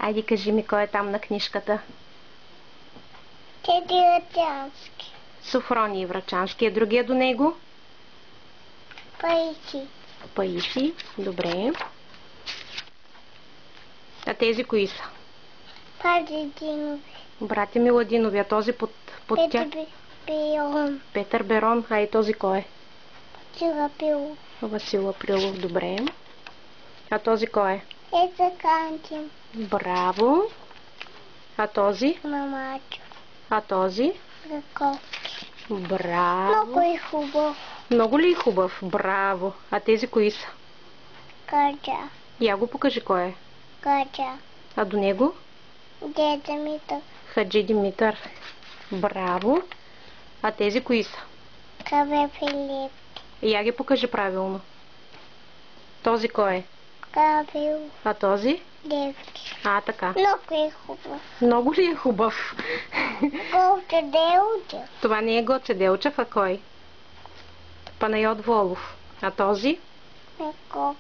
Айде кажи ми кой е там на книжката. Теди Врачански. Софроний Врачански. А другия до него? Паисий. Паисий. Добре. А тези кои са? Пазидинови. Братя Миладинови. А този под тях? Петър Берон. Петър Берон. А и този кой е? Васил Апилов. Васил Априлов. Добре. А този кой е? Еза Кантин. Браво. А този? Мамачо. А този? Раковски. Браво. Много е хубав. Много ли е хубав? Браво. А тези кои са? Каджа. Я го покажи кой е. Каджа. А до него? Деда Митър. Хаджи Димитър. Браво. А тези кои са? Каве Филип. Я ги покажи правилно. Този кой е? Кавил. А този? Девки. А, така. Много е хубав. Много ли е хубав? Голче Делче. Това не е Гоце Делчев, а кой? Панайот Волов. А този? Бенков.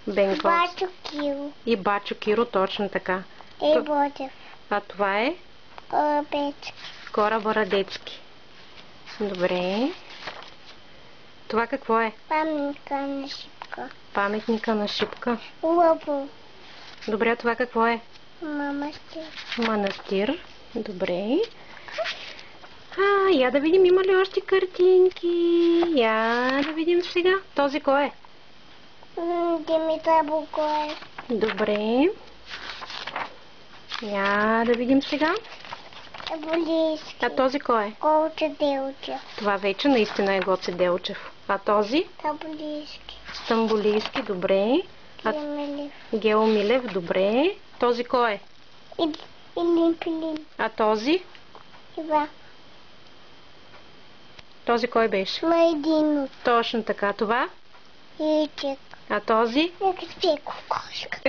Бенков. Бачо Киро. И Бачо Киро, точно така. И Ботев. А това е? Корабечки. Кораба Радецки. Добре. Това какво е? Паметника на Шипка. Паметника на Шипка. Лъбо. Добре, това какво е? Мамастир. Манастир. Добре. Я да видим има ли още картинки. Я да видим сега. Този кой е? Димитър Букоев. Добре. Я да видим сега. Болийски. А този кой е? Голче Делче. Това вече наистина е Гоце Делчев. А този? Таболийски. Стамбулийски. Добре. Кемелев. Гео Милев. Добре. Този кой е? Илин Пилин. А този? Ива. Този кой беше? Майдинов. Точно така. Това? Ичек. А този? Нека спи кокошка.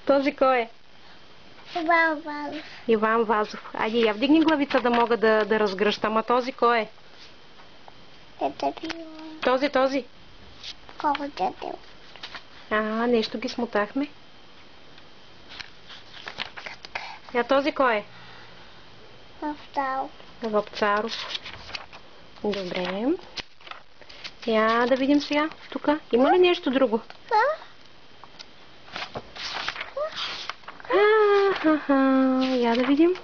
Този кой е? Иван Валов. Иван Вазов. Айде, я вдигни главица да мога да разгръщам. А този кой е? Петър Билон. Този. Голче Дел. Нещо ги смотахме. А този кой е? Мавтал. Вапцаров. Добре. Я да видим сега. Тук. Има ли нещо друго? Я да видим.